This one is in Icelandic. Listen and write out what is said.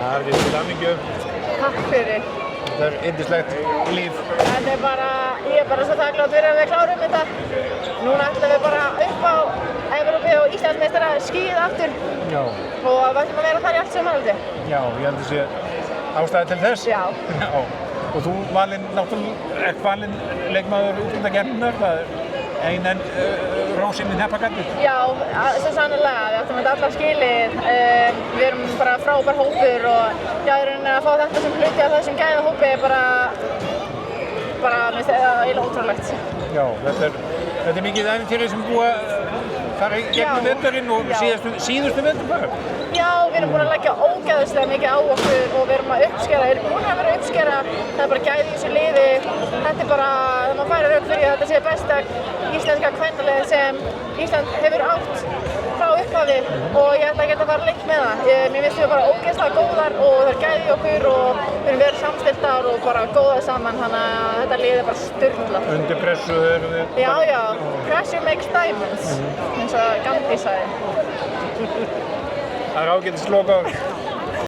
Harðið til hamingju. Takk fyrir. Þetta yndislegt líf. Þetta bara, ég bara svo þakklát fyrir að við klárum þetta. Núna ætlum við bara upp á Evrópu og Íslandsmeistara skíð aftur. Já. Og við ætlum að vera þar í allt sumarið. Já, ég held að sé ástæði til þess. Já. Já. Og þú náttúrulega valinn leikmaður úrslitakeppninnar, það er rósin í hneppagatið. Já, svo sannarlega. Við áttum þetta allar skilið. Við erum bara frábær hópur og já, í rauninni að fá þetta sem hluti af þessum gæða hópi er bara minnst eiginlega ótrúlegt. Já, þetta er mikið ævintýri sem búið að fara í gegnum veturinn og síðustu vetur bara. Já, við erum búin að leggja ógeðslega mikið á okkur og við erum að uppskera, við erum búin að vera að uppskera, það er bara gæði í þessu liði. Þetta er bara, maður færir rauk fyrir að þetta sé besta íslenska kvennalið sem Ísland hefur átt frá upphafi og ég ætla að geta að fara lengt með það. Mér finnst við bara ógeðslega góðar og það er gæði í okkur og við erum verið samstilltar og bara góðar saman, þannig að þetta lið er bara sturlað. Undir pressu erum við bara... Já, pressure makes diamonds, eins og Gandhi sagði. Það er ágætis lokaorð.